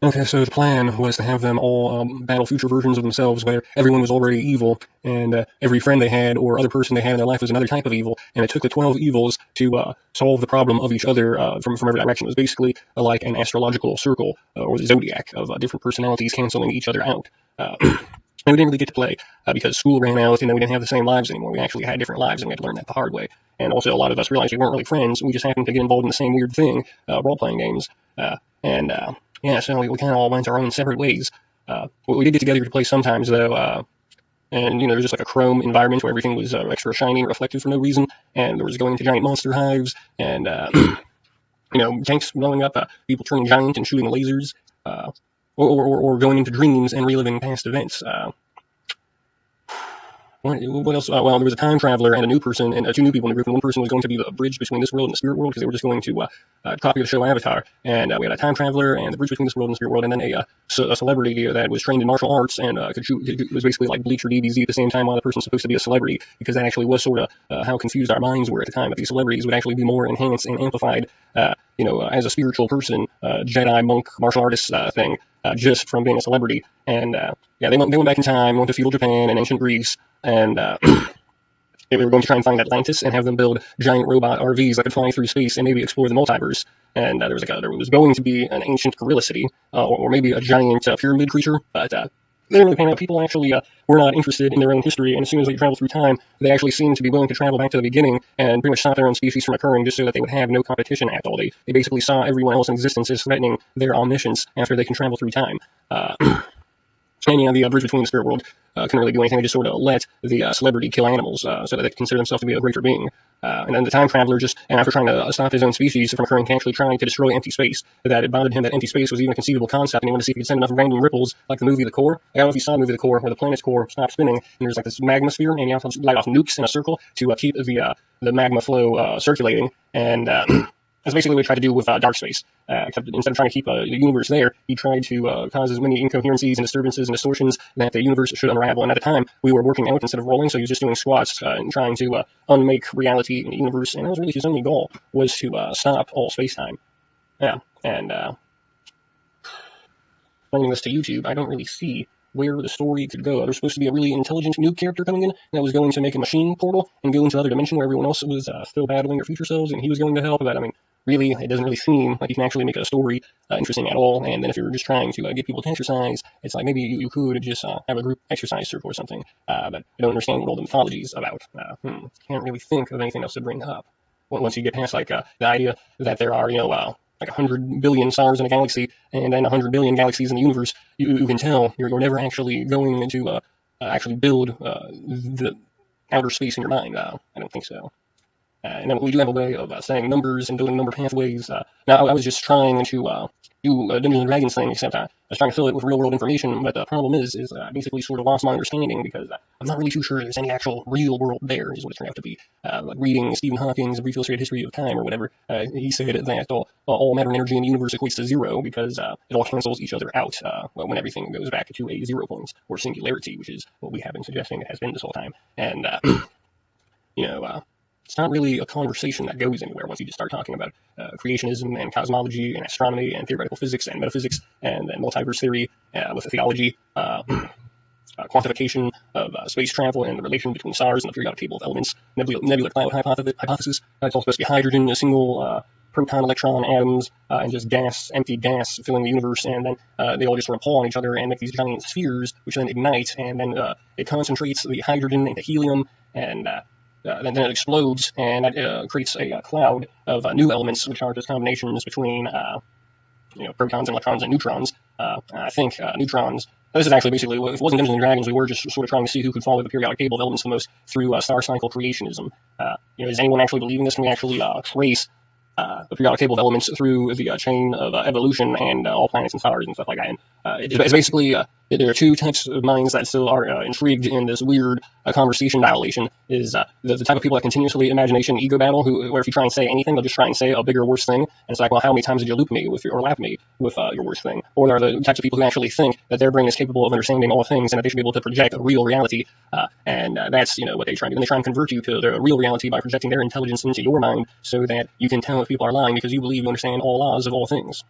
Okay, so the plan was to have them all battle future versions of themselves where everyone was already evil, and every friend they had or other person they had in their life was another type of evil, and it took the 12 evils to solve the problem of each other from every direction. It was basically like an astrological circle or the zodiac of different personalities canceling each other out. And we didn't really get to play because school ran out, and then we didn't have the same lives anymore. We actually had different lives, and we had to learn that the hard way. And also, a lot of us realized we weren't really friends. We just happened to get involved in the same weird thing, role-playing games. And Yeah, so we kind of all went our own separate ways. We did get together to play sometimes, though, and there was just like a chrome environment where everything was extra shiny and reflective for no reason, and there was going to giant monster hives, and tanks blowing up, people turning giant and shooting lasers, or going into dreams and reliving past events. What else? Well, there was a time traveler and a new person, and two new people in the group. And one person was going to be the bridge between this world and the spirit world because they were just going to copy the show Avatar. And we had a time traveler and the bridge between this world and the spirit world, and then a celebrity that was trained in martial arts and could shoot. It was basically like Bleach or DBZ at the same time while the person's supposed to be a celebrity, because that actually was sort of how confused our minds were at the time. That these celebrities would actually be more enhanced and amplified, as a spiritual person, Jedi, monk, martial artist thing, just from being a celebrity. And yeah, they went back in time, went to feudal Japan and ancient Greece, and we were going to try and find Atlantis and have them build giant robot RVs that could fly through space and maybe explore the multiverse. And there was going to be an ancient gorilla city, or maybe a giant pyramid creature, but they didn't really pan out. People actually were not interested in their own history, and as soon as they traveled through time, they actually seemed to be willing to travel back to the beginning and pretty much stop their own species from occurring just so that they would have no competition at all. They basically saw everyone else in existence as threatening their omniscience after they can travel through time. And the bridge between the spirit world couldn't really do anything. They just sort of let the celebrity kill animals so that they could consider themselves to be a greater being. And then the time traveler and after trying to stop his own species from occurring, actually trying to destroy empty space. That it bothered him that empty space was even a conceivable concept, and he wanted to see if he could send enough random ripples, like the movie The Core. I don't know if you saw the movie The Core, where the planet's core stopped spinning, and there's like this magma sphere, and you have to light off nukes in a circle to keep the magma flow circulating. And that's basically what he tried to do with Dark Space. Except instead of trying to keep the universe there, he tried to cause as many incoherencies and disturbances and distortions that the universe should unravel. And at the time, we were working out instead of rolling, so he was just doing squats and trying to unmake reality in the universe. And that was really his only goal, was to stop all space-time. Yeah, and finding this to YouTube, I don't really see where the story could go. There's supposed to be a really intelligent new character coming in that was going to make a machine portal and go into another dimension where everyone else was still battling their future selves, and he was going to help. But I mean, really, it doesn't really seem like you can actually make a story interesting at all. And then if you're just trying to get people to exercise, it's like maybe you could just have a group exercise circle or something. But I don't understand what all the mythology is about. Can't really think of anything else to bring up. Once you get past the idea that there are like 100 billion stars in a galaxy, and then 100 billion galaxies in the universe, you can tell you're never actually going to actually build the outer space in your mind. I don't think so. And then we do have a way of saying numbers and building number pathways. Now, I was just trying to do a Dungeons and Dragons thing, except I was trying to fill it with real world information. But the problem is I basically sort of lost my understanding because I'm not really too sure there's any actual real world there, is what it turned out to be. Like reading Stephen Hawking's A Brief Illustrated History of Time or whatever, he said that all matter and energy in the universe equates to zero because it all cancels each other out when everything goes back to a 0 point or singularity, which is what we have been suggesting it has been this whole time. And it's not really a conversation that goes anywhere once you just start talking about creationism and cosmology and astronomy and theoretical physics and metaphysics and then multiverse theory with theology, quantification of space travel and the relation between stars and the periodic table of elements, nebular cloud hypothesis. It's all supposed to be hydrogen, a single proton, electron, atoms, and just gas, empty gas filling the universe, and then they all just sort of pull on each other and make these giant spheres, which then ignite, and then it concentrates the hydrogen into helium, and then it explodes, and that creates a cloud of new elements, which are just combinations between protons and electrons and neutrons. I think neutrons. This is actually basically, if it wasn't Dungeons and Dragons, we were just sort of trying to see who could follow the periodic table of elements the most through star cycle creationism. Does anyone actually believe in this? Can we actually trace the periodic table of elements through the chain of evolution and all planets and stars and stuff like that? And it's basically there are two types of minds that still are intrigued in this weird conversation dilation. Is the type of people that continuously imagination ego battle, where if you try and say anything, they'll just try and say a bigger, worse thing. And it's like, well, how many times did you loop me or laugh me with your worst thing? Or there are the types of people who actually think that their brain is capable of understanding all things and that they should be able to project a real reality. And that's what they try to do. And they try and convert you to the real reality by projecting their intelligence into your mind so that you can tell if people are lying because you believe you understand all laws of all things.